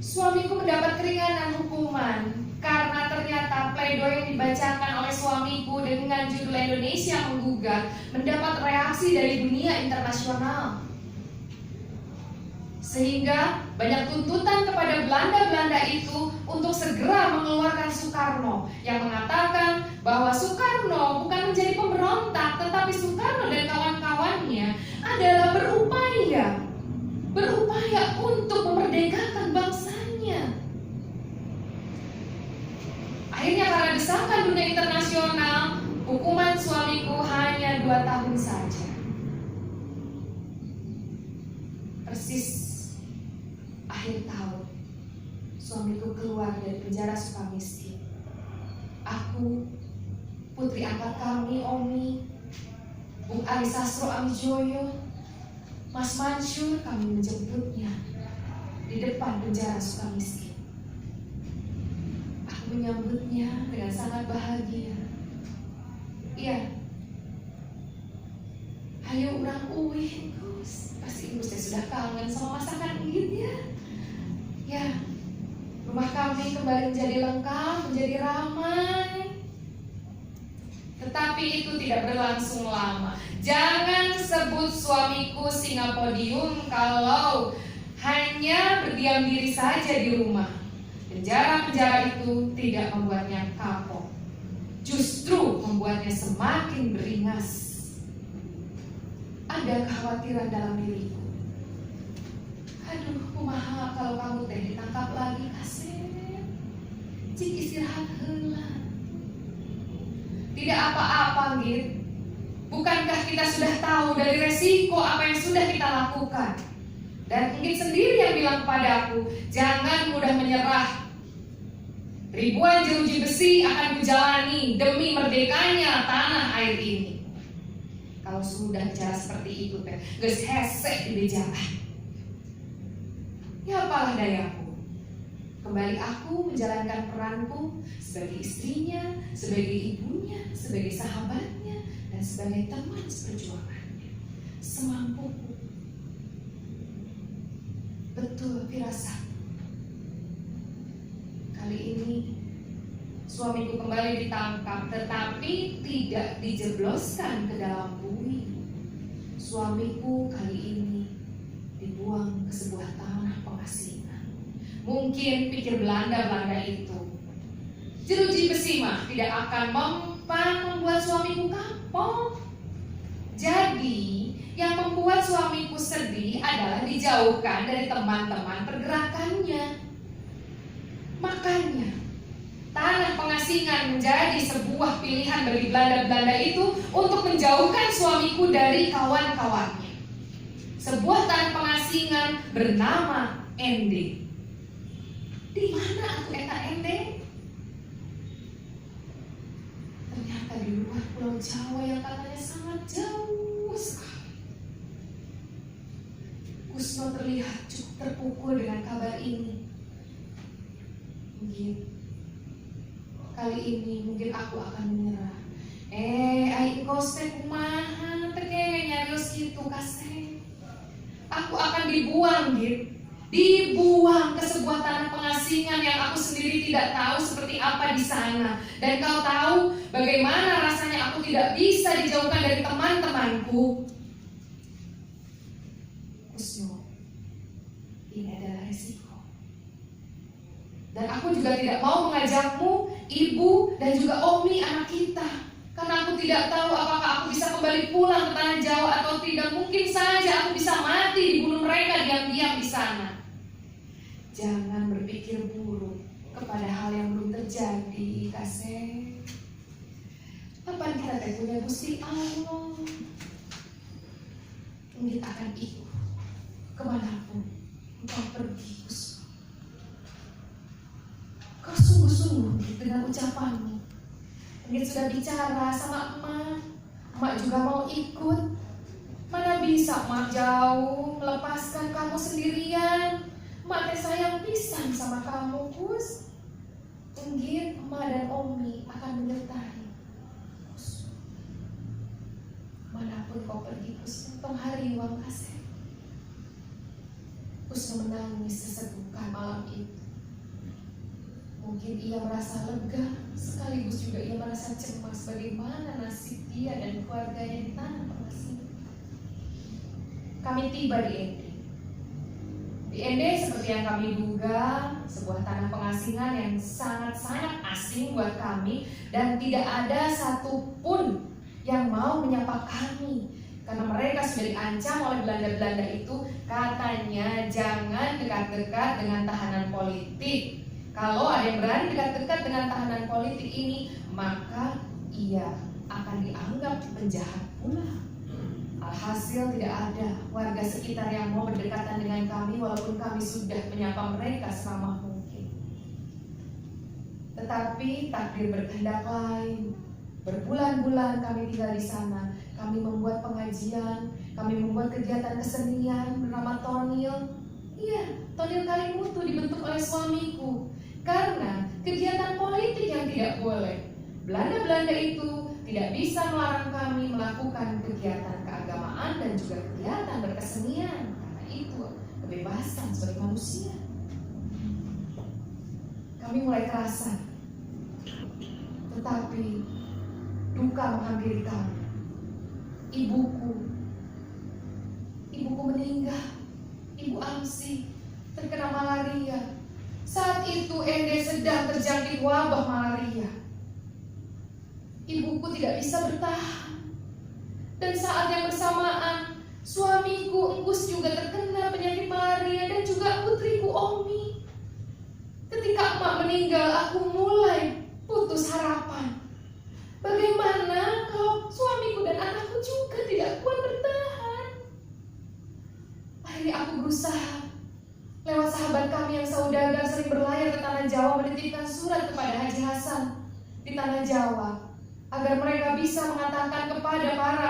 Suamiku mendapat keringanan hukuman karena ternyata pledoi yang dibacakan oleh suamiku dengan judul Indonesia Menggugat mendapat reaksi dari dunia internasional. Sehingga banyak tuntutan kepada Belanda-Belanda itu untuk segera mengeluarkan Soekarno, yang mengatakan bahwa Soekarno bukan menjadi pemberontak, tetapi Soekarno dan kawan-kawannya adalah berupaya untuk memerdekakan bangsanya. Akhirnya karena desakan dunia internasional, hukuman suamiku hanya 2 tahun saja. Persis akhir tahun, suamiku keluar dari penjara Sukamiskin. Aku, putri angkat kami, Omi, Bung Ali Sastro Amijoyo, Mas Mansur, kami menjemputnya di depan penjara Sukamiskin. Aku menyambutnya dengan sangat bahagia. Iya, ayo urang uwih, Gus. Pasti Gus sudah kangen sama masakan ini ya. Ya, rumah kami kembali menjadi lengkap, menjadi ramai. Tetapi itu tidak berlangsung lama. Jangan sebut suamiku singa podium kalau hanya berdiam diri saja di rumah. Penjara-penjara itu tidak membuatnya kapok, justru membuatnya semakin beringas. Ada kekhawatiran dalam diriku. Aduh, kumaha kalau kamu teh ditangkap lagi, Kasep. Cik istirahat heula. Tidak apa-apa, Git. Bukankah kita sudah tahu dari resiko apa yang sudah kita lakukan? Dan Git sendiri yang bilang kepadaku, jangan mudah menyerah. Ribuan jeruji besi akan kujalani demi merdekanya tanah air ini. Kalau sudah bicara seperti itu, teh, geus hesek di bejaan. Ya apalah dayaku. Kembali aku menjalankan peranku sebagai istrinya, sebagai ibunya, sebagai sahabatnya, dan sebagai teman seperjuangannya. Semampuku. Betul firasat. Kali ini suamiku kembali ditangkap, tetapi tidak dijebloskan ke dalam bumi. Suamiku kali ini dibuang ke sebuah tanah pengasingan. Mungkin pikir Belanda itu, jeruji besi mah tidak akan mempan membuat suamiku kapok. Jadi yang membuat suamiku sedih adalah dijauhkan dari teman-teman pergerakannya. Makanya tanah pengasingan menjadi sebuah pilihan bagi Belanda-Belanda itu untuk menjauhkan suamiku dari kawan-kawannya. Sebuah tanah pengasingan bernama Ende. Di mana aku eta Ende? Ternyata di luar Pulau Jawa yang katanya sangat jauh sekali. Kusno terlihat cukup terpukul dengan kabar ini. Kali ini mungkin aku akan menyerah. Aing kos teh kumaha teh nyarios kitu Kasep. Aku akan dibuang, Git. Dibuang ke sebuah tanah pengasingan yang aku sendiri tidak tahu seperti apa di sana. Dan kau tahu bagaimana rasanya aku tidak bisa dijauhkan dari teman-temanku. Kusno, ini adalah resiko. Dan aku juga tidak mau mengajakmu, ibu, dan juga Omi anak kita. Karena aku tidak tahu apakah aku bisa kembali pulang ke tanah Jawa atau tidak. Mungkin saja aku bisa mati dibunuh mereka diam-diam di sana. Jangan berpikir buruk kepada hal yang belum terjadi, Kasep. Apa kita teh punya Gusti Allah? Kita akan ikut kemanapun engkau pergi, Kusno. Kau sungguh-sungguh dengan ucapanmu. Kita sudah bicara sama emak. Emak juga mau ikut. Mana bisa emak jauh melepaskan kamu sendirian. Emak teh sayang pisan sama kamu, Gus. Mungkin emak dan Omi akan menyertai. Manapun kau pergi, Gus, tong hari uang Kasep. Kusno menangis sesegukan malam itu. Mungkin ia merasa lega, sekaligus juga ia merasa cemas bagaimana nasib dia dan keluarganya di tanah pengasihan. Kami tiba di Ende. Di Ende seperti yang kami duga, sebuah tanah pengasingan yang sangat-sangat asing buat kami, dan tidak ada satupun yang mau menyapa kami karena mereka sudah diancam oleh Belanda-Belanda itu. Katanya jangan dekat-dekat dengan tahanan politik. Kalau ada yang berani dekat-dekat dengan tahanan politik ini, maka ia akan dianggap penjahat pula. Alhasil tidak ada warga sekitar yang mau berdekatan dengan kami walaupun kami sudah menyapa mereka selama mungkin. Tetapi takdir berkehendak lain. Berbulan-bulan kami tinggal di sana. Kami membuat pengajian, kami membuat kegiatan kesenian bernama Tonil. Iya, Tonil Kalimutu dibentuk oleh suamiku karena kegiatan politik yang tidak boleh. Belanda-Belanda itu tidak bisa melarang kami melakukan kegiatan keagamaan dan juga kegiatan berkesenian, karena itu kebebasan sebagai manusia. Kami mulai kerasan, tetapi duka menghampiri kami. Ibuku meninggal. Ibu Amsi terkena malaria. Saat itu Ende sedang terjangkit wabah malaria. Ibuku tidak bisa bertahan. Dan saat yang bersamaan, suamiku Engkus juga terkena penyakit malaria dan juga putriku Omi. Ketika emak meninggal, aku mulai putus harapan. Bagaimana kalau suamiku dan anakku juga tidak kuat bertahan? Akhirnya aku berusaha lewat sahabat kami yang saudagar sering berlayar ke Tanah Jawa menitipkan surat kepada Haji Hasan di Tanah Jawa agar mereka bisa mengatakan kepada para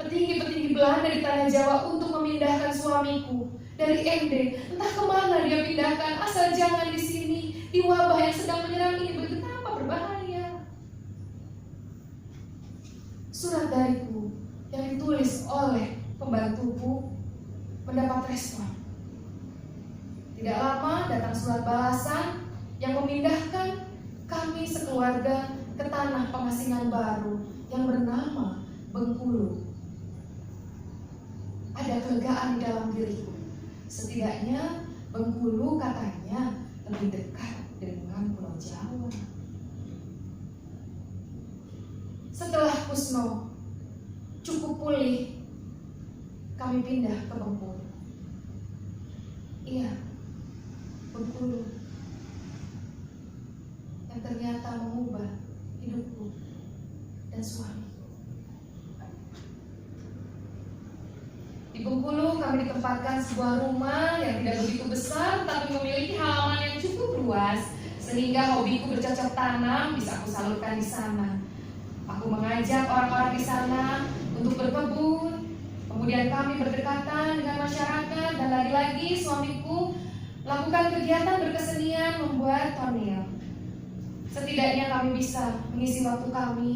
petinggi-petinggi Belanda di Tanah Jawa untuk memindahkan suamiku dari Ende. Entah kemana dia pindahkan, asal jangan di sini, di wabah yang sedang menyerang ini betapa berbahaya. Surat dariku yang ditulis oleh pembantuku mendapat respon. Tidak lama datang surat balasan yang memindahkan kami sekeluarga ke tanah pengasingan baru yang bernama Bengkulu. Ada kelegaan di dalam diriku. Setidaknya Bengkulu katanya lebih dekat dengan Pulau Jawa. Setelah Kusno cukup pulih, kami pindah ke Bengkulu. Iya, Bengkulu yang ternyata mengubah hidupku dan suami. Di Bengkulu kami ditempatkan sebuah rumah yang tidak begitu besar, tapi memiliki halaman yang cukup luas, sehingga hobiku bercocok tanam bisa aku salurkan di sana. Aku mengajak orang-orang di sana untuk berkebun. Kemudian kami berdekatan dengan masyarakat dan lagi-lagi suamiku lakukan kegiatan berkesenian membuat tonil. Setidaknya kami bisa mengisi waktu kami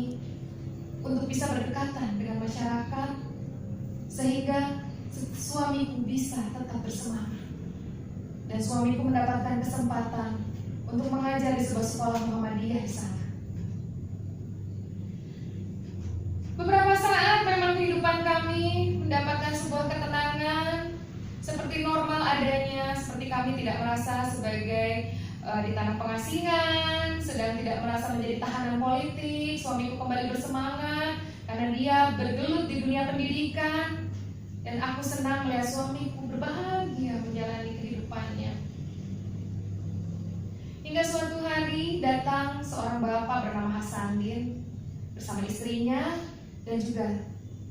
untuk bisa berdekatan dengan masyarakat sehingga suamiku bisa tetap bersemangat. Dan suamiku mendapatkan kesempatan untuk mengajar di sebuah sekolah Muhammadiyah di sana. Beberapa saat memang kehidupan kami mendapatkan sebuah ketenangan seperti normal adanya, seperti kami tidak merasa sebagai di tanah pengasingan, sedang tidak merasa menjadi tahanan politik. Suamiku kembali bersemangat karena dia bergelut di dunia pendidikan, dan aku senang melihat suamiku berbahagia menjalani kehidupannya. Hingga suatu hari datang seorang bapak bernama Hasandin bersama istrinya dan juga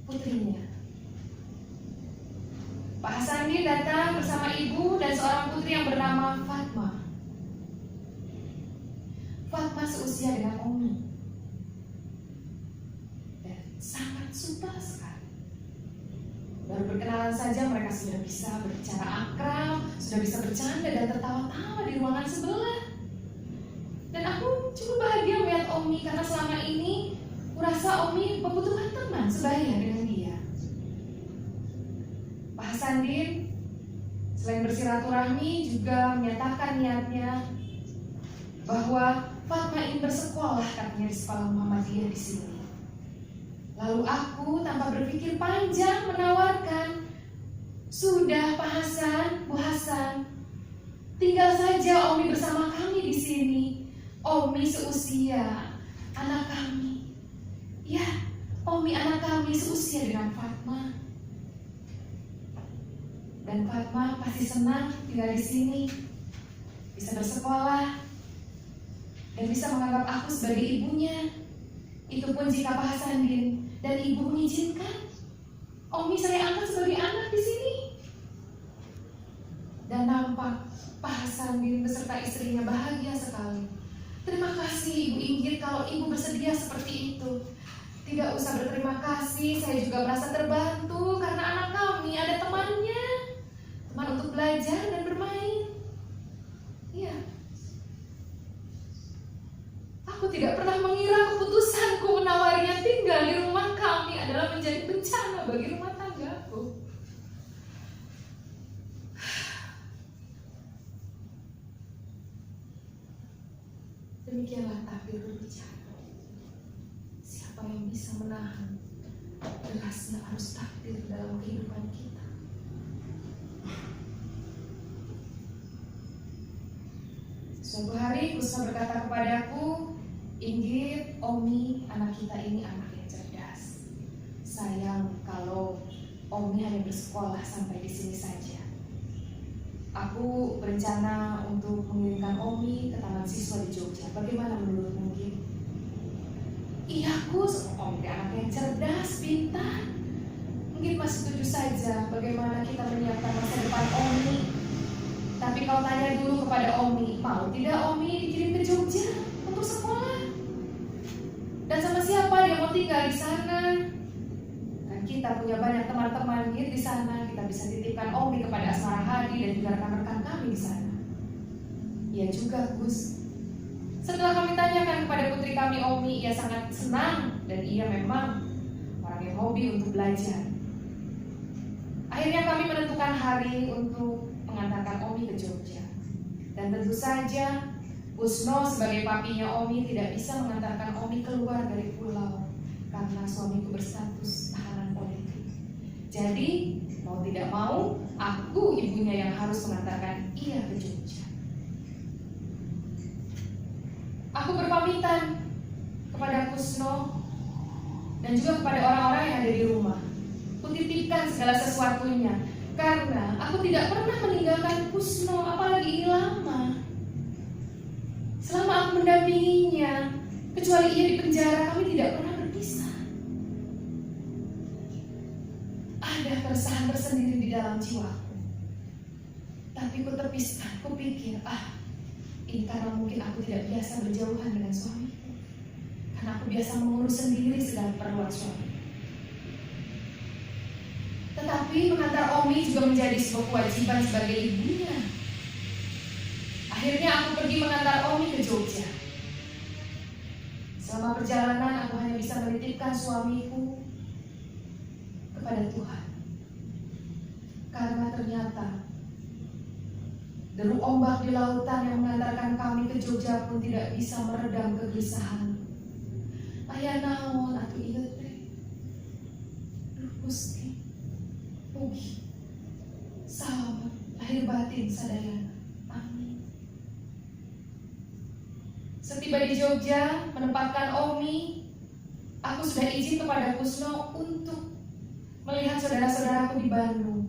putrinya. Pak Hasandin datang bersama ibu dan seorang putri yang bernama Fatma. Fatma seusia dengan Omi dan sangat supel sekali. Baru berkenalan saja mereka sudah bisa berbicara akrab, sudah bisa bercanda dan tertawa-tawa di ruangan sebelah. Dan aku cukup bahagia melihat Omi karena selama ini kurasa Omi membutuhkan teman sebaya dengan dia. Pak Hasandin Selain bersilaturahmi, juga menyatakan niatnya bahwa Fatma ingin bersekolah, katanya, di sekolah Muhammadiyah di sini. Lalu aku tanpa berpikir panjang menawarkan, "Sudah Pak Hasan, Bu Hasan, tinggal saja Omi bersama kami di sini. Omi seusia anak kami. Ya, Omi anak kami seusia dengan Fatma. Dan Fatma pasti senang tinggal di sini, bisa bersekolah, dan bisa menganggap aku sebagai ibunya. Itu pun jika Pak Hasanuddin dan ibu mengizinkan. Omi saya angkat sebagai anak di sini." Dan nampak Pak Hasanuddin beserta istrinya bahagia sekali. "Terima kasih Ibu Inggit kalau Ibu bersedia seperti itu. Tidak usah berterima kasih, saya juga merasa terbantu karena anak kami ada temannya. Teman untuk belajar dan bermain. Iya. Aku tidak pernah mengira keputusanku menawarinya tinggal di rumah kami adalah menjadi bencana bagi rumah tanggaku. Demikianlah takdir berbicara. Siapa yang bisa menahan derasnya arus takdir dalam kehidupan kita? Suatu hari Kusno berkata kepadaku, "Inggit, Omi, anak kita ini anak yang cerdas. Sayang kalau Omi hanya bersekolah sampai di sini saja. Aku berencana untuk mengirimkan Omi ke taman siswa di Jogja. Bagaimana menurut mungkin?" "Iya Kus, Omi anak yang cerdas, pintar. Mungkin masih setuju saja bagaimana kita menyiapkan masa depan Omi. Tapi kalau tanya dulu kepada Omi, mau tidak Omi dikirim ke Jogja untuk sekolah? Dan sama siapa dia mau tinggal di sana? Dan kita punya banyak teman-teman di sana. Kita bisa titipkan Omi kepada Asmara Hadi dan juga rekan-rekan kami di sana." "Iya juga Gus." Setelah kami tanyakan kepada putri kami Omi, ia sangat senang dan ia memang orang yang hobi untuk belajar. Akhirnya kami menentukan hari untuk mengantarkan Omi ke Jogja. Dan tentu saja Kusno sebagai papinya Omi tidak bisa mengantarkan Omi keluar dari pulau karena suamiku berstatus tahanan politik. Jadi mau tidak mau aku ibunya yang harus mengantarkan ia ke Jogja. Aku berpamitan kepada Kusno dan juga kepada orang-orang yang ada di rumah. Kutitipkan segala sesuatunya karena aku tidak pernah meninggalkan Kusno, apalagi ini lama. Selama aku mendampinginya, kecuali ia di penjara, kami tidak pernah berpisah. Ada keresahan tersendiri di dalam jiwaku, tapi ku tepiskan. Ku pikir, ini karena mungkin aku tidak biasa berjauhan dengan suamiku, karena aku biasa mengurus sendiri segala keperluan suami. Tetapi mengantar Omi juga menjadi sebuah kewajiban sebagai ibunya. Akhirnya aku pergi mengantar Omi ke Jogja. Selama perjalanan aku hanya bisa menitipkan suamiku kepada Tuhan. Karena ternyata deru ombak di lautan yang mengantarkan kami ke Jogja pun tidak bisa meredam kegelisahan. "Aya naon atuh ieu teh? Duh Gusti, mugi salamet lahir batin sadayana. Amin." Setiba di Jogja menempatkan Omi, aku sudah izin kepada Kusno untuk melihat saudara-saudaraku di Bandung.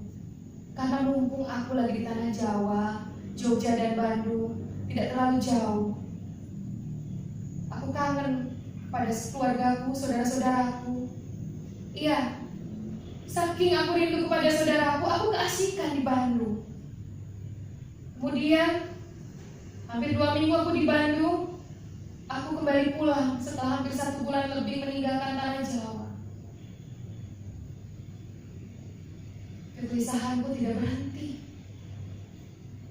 Karena mumpung aku lagi di tanah Jawa, Jogja dan Bandung tidak terlalu jauh. Aku kangen pada keluargaku, saudara-saudaraku. Iya, saking aku rindu kepada saudaraku, aku keasikan di Bandung. Kemudian hampir 2 minggu aku di Bandung, aku kembali pulang setelah hampir 1 bulan lebih meninggalkan tanah Jawa. Kegelisahanku tidak berhenti.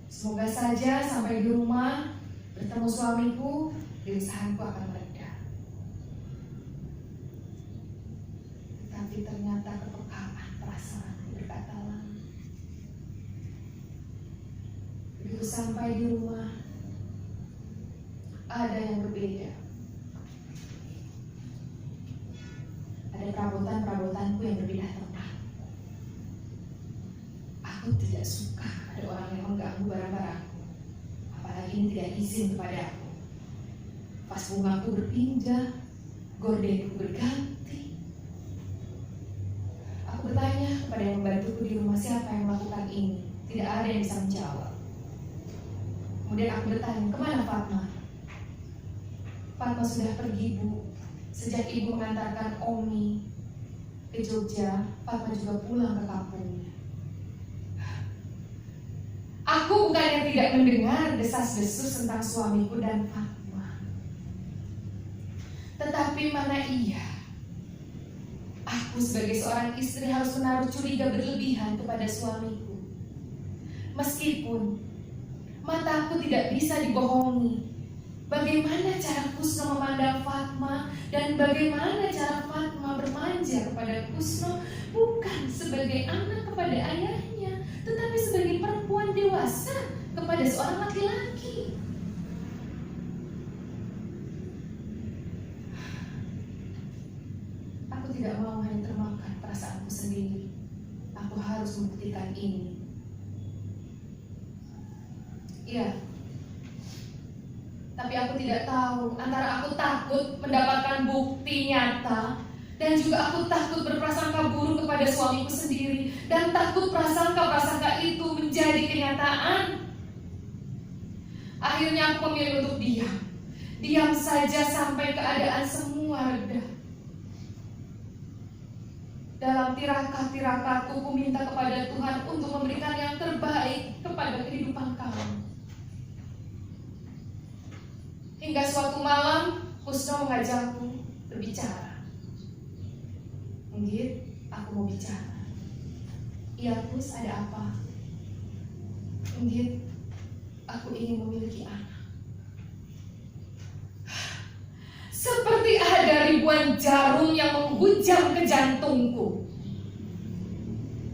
Semoga saja sampai di rumah bertemu suamiku, kegelisahanku akan mereda. Tetapi ternyata kepekaan perasaan berkata lain. Begitu sampai di rumah, ada yang berbeda. Ada perabotan-perabotanku yang berbeda tempat. Aku tidak suka ada orang yang mengganggu barang-barangku, apalagi ini tidak izin kepada aku. Pas bungaku berpindah, gordenku berganti. Aku bertanya kepada yang membantuku di rumah, siapa yang melakukan ini? Tidak ada yang bisa menjawab. Kemudian aku bertanya, kemana Fatma? Fatma sudah pergi, Bu. Sejak ibu mengantarkan Omi ke Jogja, Fatma juga pulang ke kampungnya. Aku bukan yang tidak mendengar desas-desus tentang suamiku dan Fatma. Tetapi mana iya, aku sebagai seorang istri harus menaruh curiga berlebihan kepada suamiku. Meskipun mataku tidak bisa dibohongi, bagaimana cara Kusno memandang Fatma dan bagaimana cara Fatma bermanja kepada Kusno bukan sebagai anak kepada ayahnya, tetapi sebagai perempuan dewasa kepada seorang laki-laki. Aku tidak mau hanya termakan perasaanku sendiri. Aku harus membuktikan ini. Iya, tapi aku tidak tahu antara aku takut mendapatkan bukti nyata dan juga aku takut berprasangka buruk kepada suamiku sendiri dan takut prasangka-prasangka itu menjadi kenyataan. Akhirnya aku memilih untuk diam saja sampai keadaan semua reda. Dalam tirakat-tirakatku ku minta kepada Tuhan untuk memberikan yang terbaik kepada kehidupan kamu. Hingga suatu malam, Kusno mengajakku berbicara. Enggit, aku mau bicara. Iya, Kus, ada apa? Enggit, aku ingin memiliki anak. Seperti ada ribuan jarum yang menghujam ke jantungku.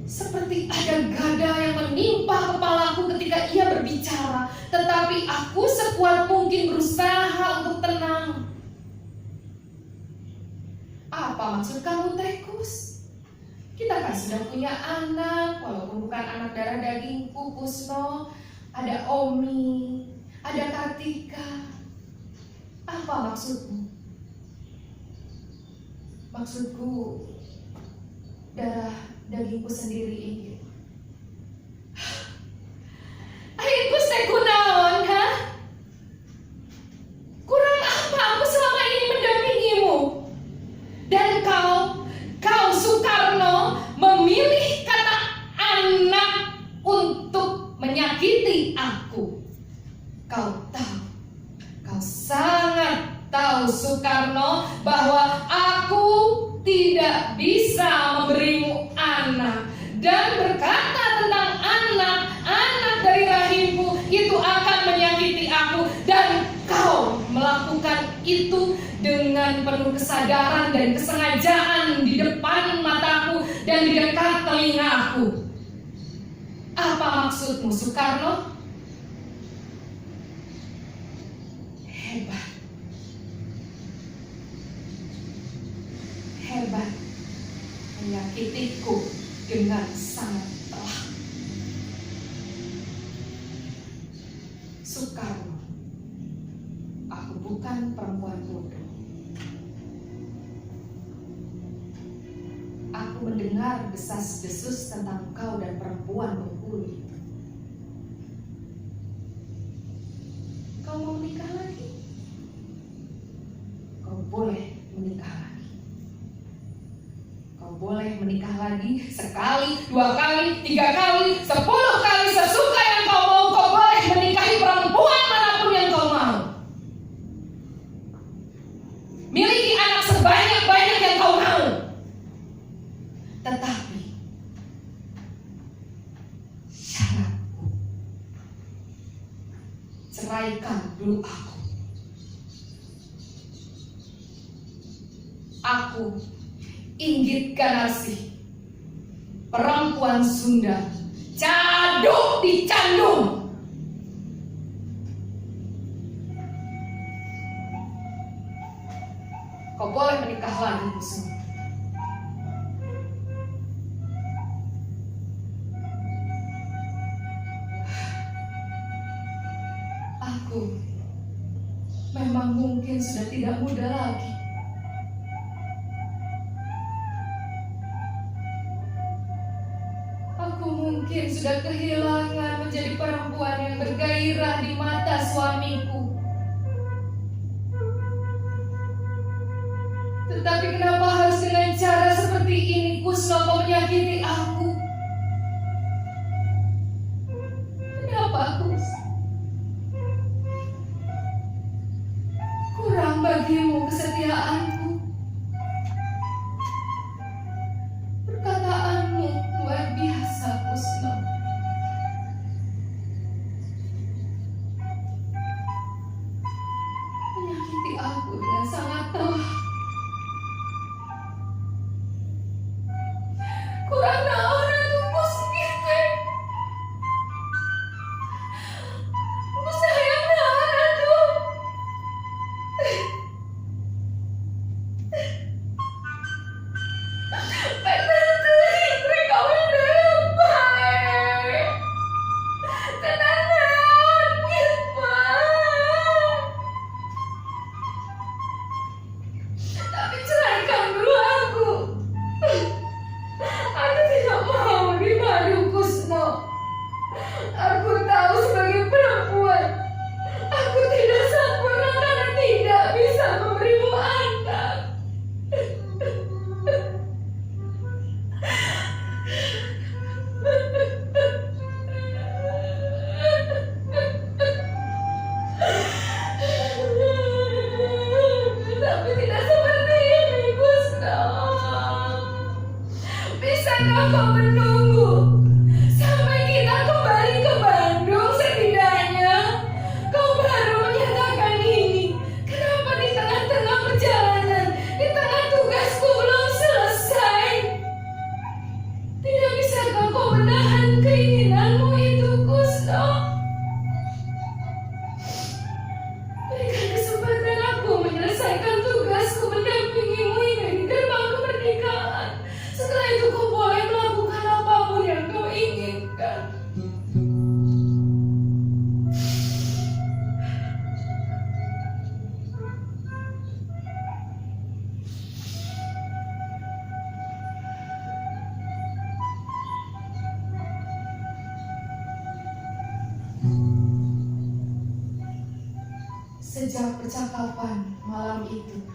Seperti ada gada yang menimpa kepalaku ketika ia berbicara. Tetapi aku sekuat mungkin berusaha untuk tenang. Apa maksud kamu, Teh Kus? Kita kan sudah punya anak, walaupun bukan anak darah dagingku, Kusno. Ada Omi, ada Kartika. Apa maksudmu? Maksudku darah dagingku sendiri ini. Akhirku saya kunaon, ha? Kurang apa aku selama ini mendampingimu? Dan kau Soekarno memilih kata anak untuk menyakiti aku. Kau sangat tahu Soekarno bahwa aku tidak bisa memberimu anak dan berkata tentang anak dari rahimku itu akan menyakiti aku, dan kau melakukan itu dengan penuh kesadaran dan kesengajaan di depan mataku dan di dekat telingaku. Apa maksudmu, Soekarno? Hebat menyakitiku dengan sangat telak. Soekarno, aku bukan perempuan bodoh. Aku mendengar desas-desus tentang kau dan perempuan Bengkulu. Kau mau menikah lagi? Kau boleh menikah lagi. Kau boleh menikah lagi sekali, 2 kali, 3 kali, 10 kali, sesuka yang kau mau. Kau boleh menikahi perempuan manapun yang kau mau. Miliki anak sebanyak-banyak yang kau mau. Tetapi syaratku, ceraikan dulu aku. Aku Inggit Ganarsi, perempuan Sunda, caduk di Candung. berkah lagi Kusuma. Aku memang mungkin sudah tidak muda lagi. Aku mungkin sudah kehilangan menjadi perempuan yang bergairah di mata suamiku. Tetapi kenapa harus dengan cara seperti ini Kusno kau menyakiti aku? Kenapa Kus? Kurang bagimu kesetiaanku. Perkataanmu luar biasa Kusno. Menyakiti aku dengan sangat telah. Kurang orang aku sendiri. Aku sayang orang tuh. Benar tuh istri kau baik. Tenang, Irfan. Tapi ceraikan dulu aku. Aku tidak mau dipadu Kusno. Aku tahu sebagai perempuan aku tidak sempurna karena tidak bisa memberimu anak. Tapi tidak seperti ini Kusno. Bisakah kau menunggu sampai kita kembali ke Bandung setidaknya? Kau baru menyatakan ini. Kenapa di tengah-tengah perjalanan, di tengah tugasku belum selesai? Tidak bisakah kau menahan keinginanmu itu, Kusno? Berikan kesempatan aku menyelesaikan tugasku mendampingimu hingga di gerbang kemerdekaan. Setelah itu kau boleh melakukan apapun yang kau inginkan. Sejak percakapan malam itu,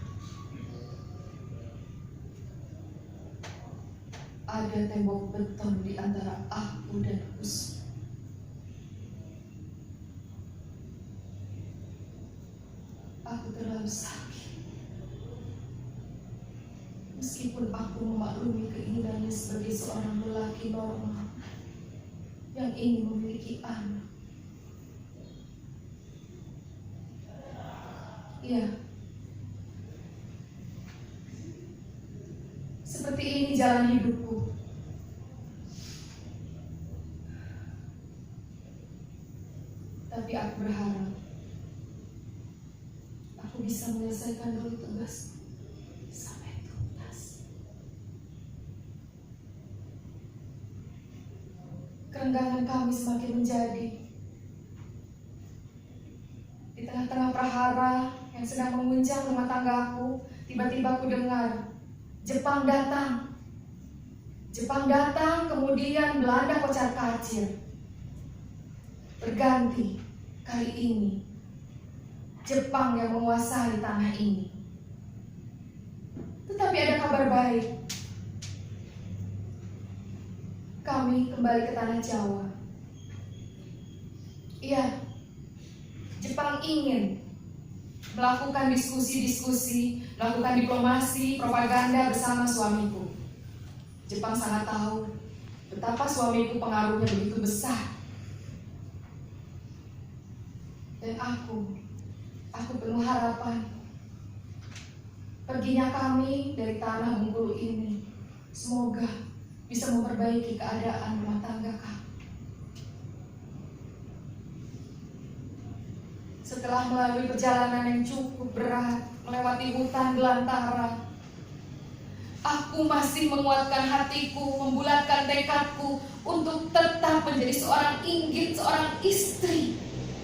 ada tembok beton di antara aku dan Kusno. Aku terlalu sakit. Meskipun aku memaklumi keinginannya sebagai seorang lelaki normal yang ingin memiliki anak. Ya, seperti ini jalan hidupku. Tapi aku berharap aku bisa menyelesaikan dulu tugas sampai tuntas. Kerenggangan kami semakin menjadi. Di tengah-tengah prahara yang sedang mengunjang rumah tanggaku, tiba-tiba aku dengar Jepang datang. Jepang datang, kemudian Belanda kocar-kacir. Berganti kali ini Jepang yang menguasai tanah ini. Tetapi ada kabar baik. Kami kembali ke tanah Jawa. Iya, Jepang ingin melakukan diskusi-diskusi, melakukan diplomasi, propaganda bersama suamiku. Jepang sangat tahu betapa suamiku pengaruhnya begitu besar. Dan aku penuh harapan. Perginya kami dari tanah Bengkulu ini, semoga bisa memperbaiki keadaan rumah tangga kami. Setelah melalui perjalanan yang cukup berat, melewati hutan belantara, Aku masih menguatkan hatiku, membulatkan tekadku untuk tetap menjadi seorang inggit, seorang istri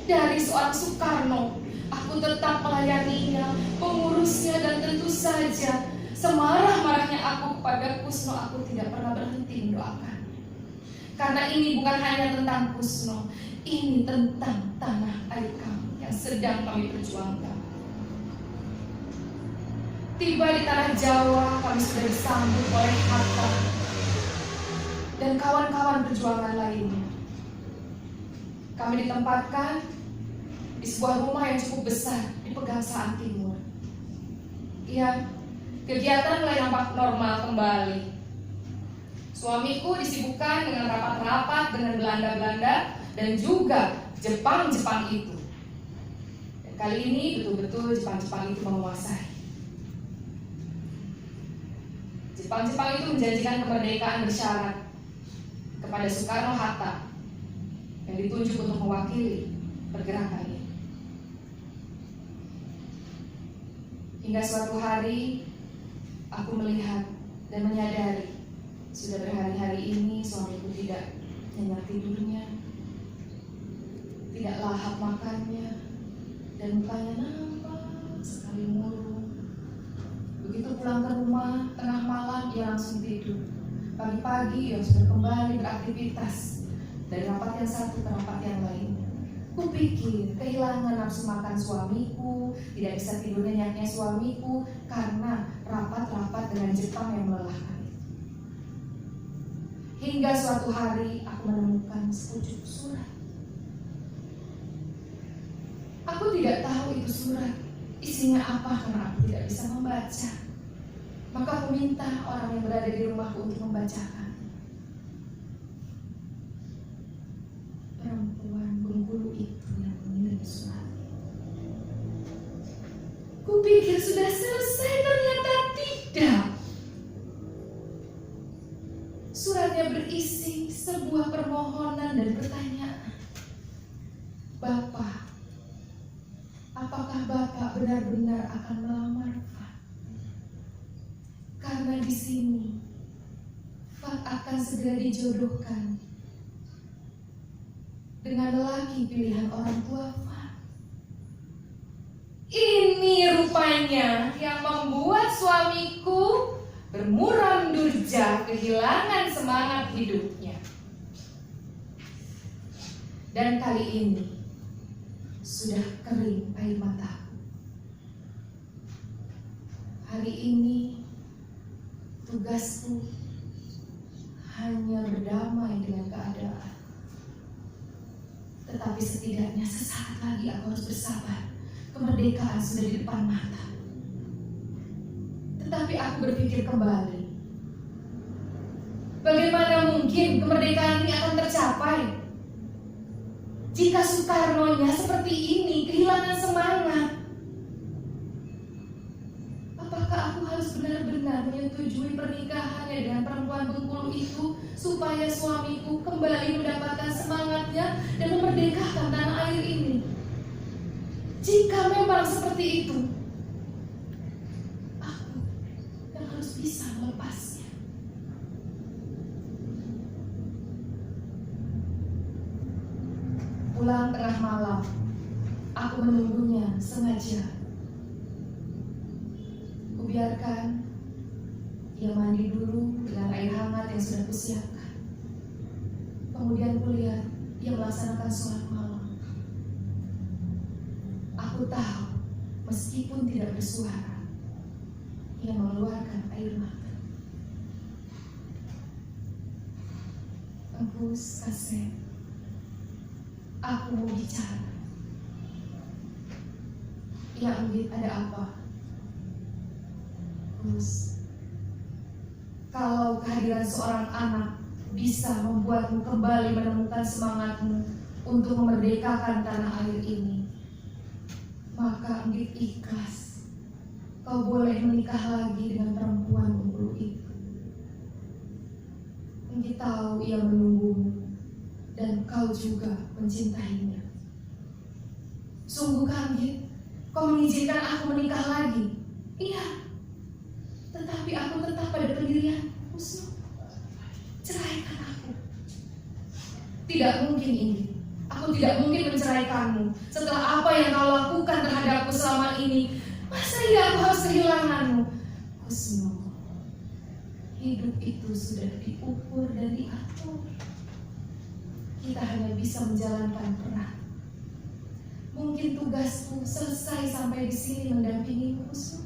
dari seorang Soekarno. Aku tetap melayaninya, mengurusnya, dan tentu saja semarah-marahnya aku kepada Kusno, aku tidak pernah berhenti mendoakan. Karena ini bukan hanya tentang Kusno, ini tentang tanah air kami yang sedang kami perjuangkan. Tiba di tanah Jawa, kami sudah disambut oleh Hatta dan kawan-kawan perjuangan lainnya. Kami ditempatkan di sebuah rumah yang cukup besar di Pegangsaan Timur. Ya, kegiatan mulai nampak normal kembali. Suamiku disibukkan dengan rapat-rapat dengan Belanda-Belanda dan juga Jepang-Jepang itu. Dan kali ini betul-betul Jepang-Jepang itu menguasai. Jepang-Jepang itu menjanjikan kemerdekaan bersyarat kepada Soekarno-Hatta yang ditunjuk untuk mewakili pergerakan ini. Hingga suatu hari aku melihat dan menyadari sudah berhari-hari ini suamiku tidak nyenyak tidurnya, tidak lahap makannya, dan mukanya nampak sekali murung. Begitu pulang ke rumah, tengah malam ia langsung tidur. Pagi-pagi ia sudah kembali beraktivitas dari rapat yang satu ke rapat yang lain. Kupikir kehilangan nafsu makan suamiku, tidak bisa tidur nyenyaknya suamiku karena rapat-rapat dengan Jepang yang melelahkan itu. Hingga suatu hari aku menemukan sepucuk surat. Aku tidak tahu itu surat isinya apa karena aku tidak bisa membaca. Maka aku minta orang yang berada di rumahku untuk membacakan. Perempuan Bengkulu itu yang mengirim surat. Kupikir sudah selesai, ternyata tidak. Suratnya berisi sebuah permohonan dan pertanyaan. Bapak, apakah Bapak benar-benar akan melamar Fat? Karena di sini Fat akan segera dijodohkan dengan lelaki pilihan orang tua Fat. Ini rupanya yang membuat suamiku bermuram durja, kehilangan semangat hidupnya. Dan kali ini sudah kering air mataku. Hari ini tugasku hanya berdamai dengan keadaan. Tetapi setidaknya sesaat lagi aku harus bersabar. Kemerdekaan sudah di depan mata. Tetapi aku berpikir kembali. Bagaimana mungkin kemerdekaan ini akan tercapai jika Soekarno-nya seperti ini, kehilangan semangat? Apakah aku harus benar-benar menyetujui pernikahannya dengan perempuan Bengkulu itu supaya suamiku kembali mendapatkan semangatnya dan memerdekakan tanah air ini? Jika memang seperti itu, aku yang harus bisa melepasnya. Pulang tengah malam, aku menunggunya sengaja. Kubiarkan ia mandi dulu dengan air hangat yang sudah kusiapkan. Kemudian kulihat ia melaksanakan sholat malam. Aku tahu, meskipun tidak bersuara, ia mengeluarkan air mata. Engkus Kasep, aku mau bicara. Ya Anggit, ada apa? Gus, kalau kehadiran seorang anak bisa membuatmu kembali menemukan semangatmu untuk memerdekakan tanah air ini, maka Anggit ikhlas. Kau boleh menikah lagi dengan perempuan Bengkulu itu. Anggit tahu ia menunggumu dan kau juga mencintainya. Sungguh Anggit, kau mengizinkan aku menikah lagi? Iya. Tetapi aku tetap pada pendirian, Kusno. Ceraikan aku. Tidak mungkin ini. Aku tidak mungkin menceraikanmu setelah apa yang kau lakukan terhadapku selama ini. Masa iya aku harus kehilanganmu? Kusno, hidup itu sudah diukur dan diatur. Kita hanya bisa menjalankan peran. Mungkin tugasku selesai sampai di sini mendampingimu, Kusno.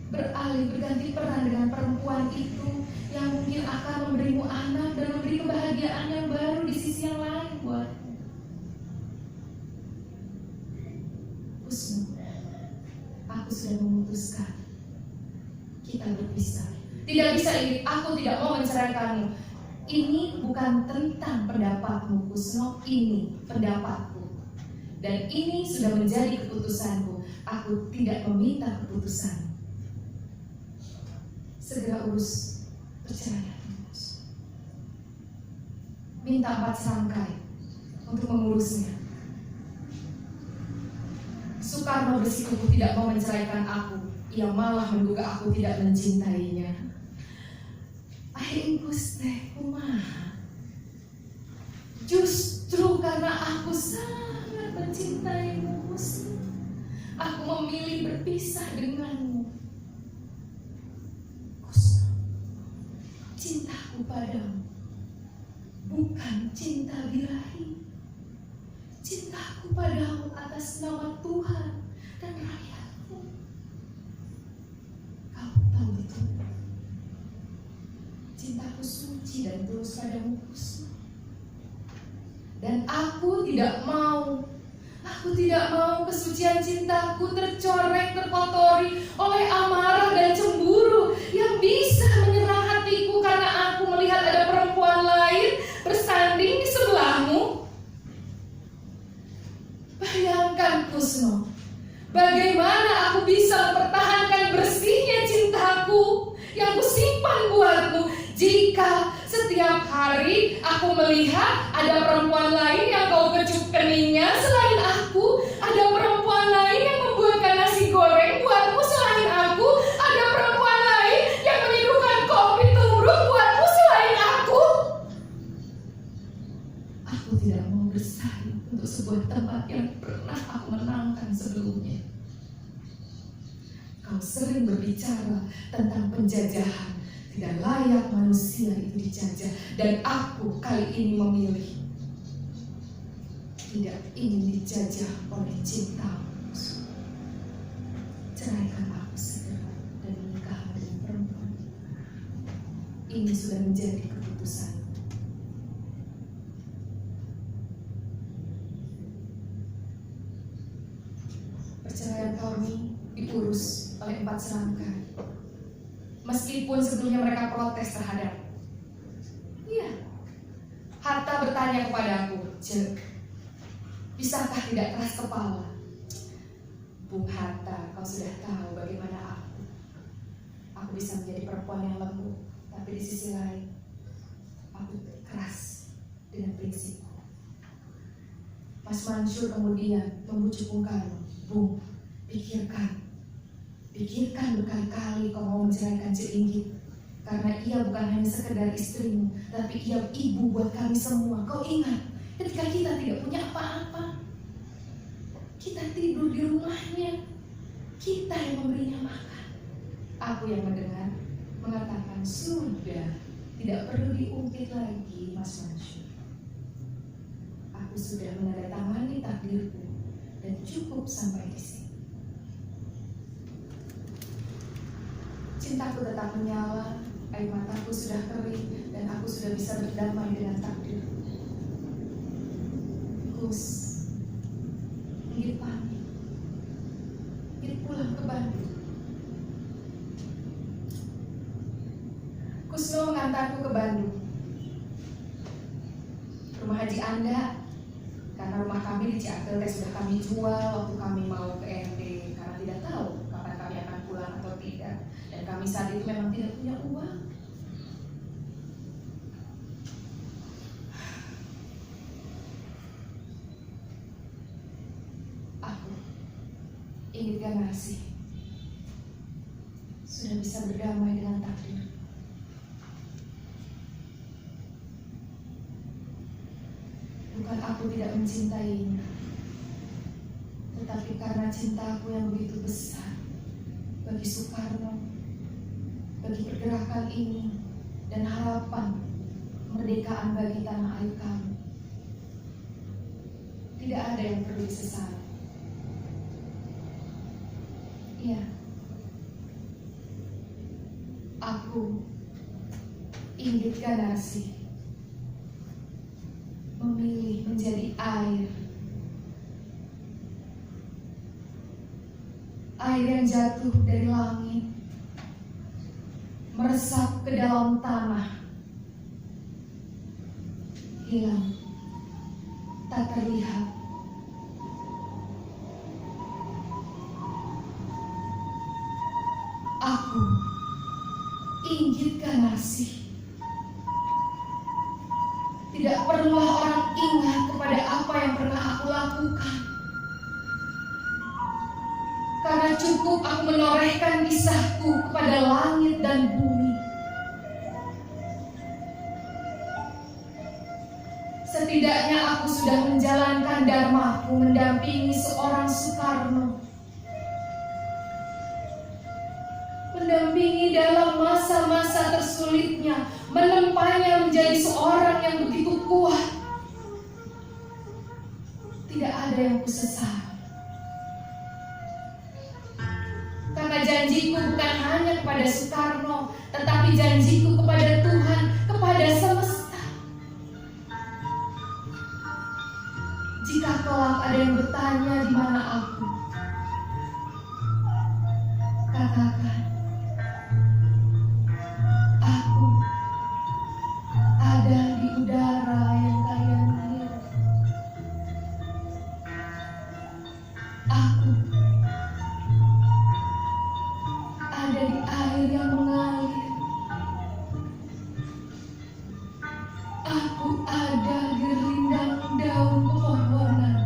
Beralih berganti peran dengan perempuan itu yang mungkin akan memberimu anak dan memberi kebahagiaan yang baru di sisi yang lain buatmu. Kusno, aku sudah memutuskan kita berpisah. Tidak bisa ini, aku tidak mau menceraikanmu. Ini bukan tentang pendapatmu, Kusno, ini pendapatku. Dan ini sudah menjadi keputusanku. Aku tidak meminta keputusan. Segera urus perceraian. Minta 4 serangkai untuk mengurusnya. Soekarno bersikukuh tidak mau menceraikan aku. Ia malah menduga aku tidak mencintainya. Aingkus teh kumaha? Justru karena aku sangat mencintaimu, aku memilih berpisah denganmu. Cintaku padamu bukan cinta birahi. Cintaku padamu atas nama Tuhan dan rakyatku. Kau tahu itu. Cintaku suci dan tulus padamu, Kusno. Dan aku tidak mau kesucian cintaku tercoreng, terkotori oleh amarah dan cemburu yang bisa menyerang hatiku karena aku melihat ada perempuan lain bersanding di sebelahmu. Bayangkan, Kusno, bagaimana aku bisa mempertahankan bersihnya cintaku yang kusimpan buatmu jika setiap hari aku melihat ada perempuan lain yang kau kecup keningnya selain aku, ada perempuan lain yang membuatkan nasi goreng buatmu selain aku, ada perempuan lain yang menyeduhkan kopi tubruk buatmu selain aku. Aku tidak mau bersaing untuk sebuah tempat yang pernah aku menangkan sebelumnya. Kau sering berbicara tentang penjajahan. Tidak layak manusia itu dijajah. Dan aku kali ini memilih tidak ingin dijajah oleh cintamu. Ceraikan aku segera dan menikah dengan perempuan. Ini sudah menjadi keputusan. Perceraian kami diurus oleh 4 serangkai. Meskipun sebelumnya mereka protes terhadap. Iya. Hatta bertanya kepadaku, "Cek, bisakah tidak keras kepala?" Bung Hatta, kau sudah tahu bagaimana aku. Aku bisa menjadi perempuan yang lembut, tapi di sisi lain aku keras dengan prinsipku. Mas Mansur kemudian membujuk Bung Karno, "Bung, pikirkan berkali-kali kau mau menceraikan Cik Inggit. Karena ia bukan hanya sekedar istrimu, tapi ia ibu buat kami semua. Kau ingat, ketika kita tidak punya apa-apa, kita tidur di rumahnya, kita yang memberinya makan." Aku yang mendengar mengatakan, "Sudah, tidak perlu diungkit lagi, Mas Mansur. Aku sudah menandatangani takdirku dan cukup sampai di sini." Cintaku tetap menyala, air mataku sudah kering, dan aku sudah bisa berdamai dengan takdir. Kus, Inggit pamit. Inggit pulang ke Bandung. Kusno mengantarku ke Bandung. Rumah Haji Anda, karena rumah kami di Ciakel sudah kami jual waktu kami mau ke NT, karena tidak tahu kapan kami akan pulang atau tidak. Dan kami saat itu memang tidak punya uang. Aku ingin ganasi sudah bisa berdamai dengan takdir. Bukan aku tidak mencintainya, tetapi karena cintaku yang begitu besar bagi Soekarno, bagi pergerakan ini, dan harapan kemerdekaan bagi tanah air kami. Tidak ada yang perlu disesali. Iya, aku, Inggit Ganarsi, memilih menjadi air yang jatuh dari langit, meresap ke dalam tanah, hilang, tak terlihat. Aku, Inggit Ganarsi, tidak perlulah orang ingat kepada apa yang pernah aku lakukan, karena cukup aku menorehkan kisahku kepada langit dan bumi. Setidaknya aku sudah menjalankan dharmaku mendampingi seorang Soekarno, mendampingi dalam masa-masa tersulitnya, menempanya menjadi seorang yang begitu kuat. Tidak ada yang kusesali, karena janjiku bukan hanya kepada Soekarno, tetapi janjiku kepada Tuhan, kepada semesta. Jika kelak ada yang bertanya di mana aku, katakan, aku ada di udara yang kalian hirup. Aku ada di air yang mengalir. Aku ada di rindang daun pepohonan.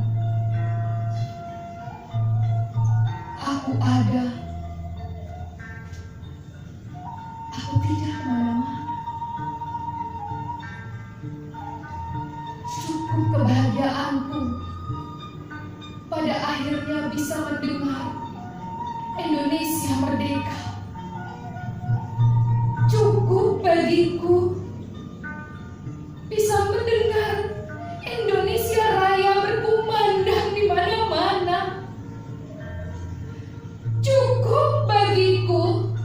Aku ada. Aku tidak kemana-mana. Cukup kebahagiaanku pada akhirnya bisa mendengar Indonesia merdeka. Cukup bagiku bisa mendengar Indonesia Raya berkumandang di mana-mana. Cukup bagiku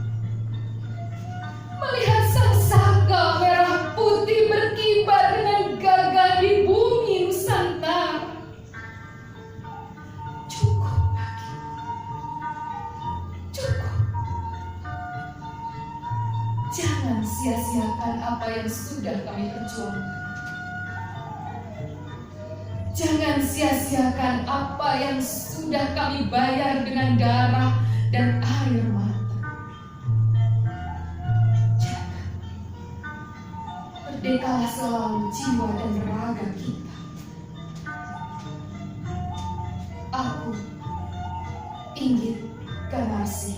melihat sangsaka merah putih berkibar dengan gagah di bumi Nusantara. Cukup bagiku. Cukup. Jangan sia-siakan apa yang sudah kami perjuangkan. Jangan sia-siakan apa yang sudah kami bayar dengan darah dan air mata. Jaga, merdekalah selalu jiwa dan raga kita. Aku, Inggit Ganarsi,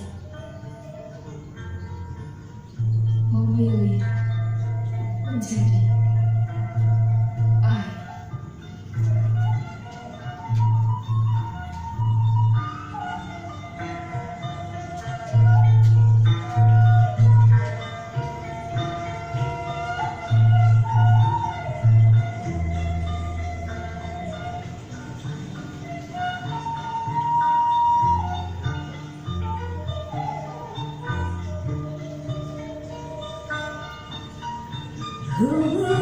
memilih menjadi air. Ooh.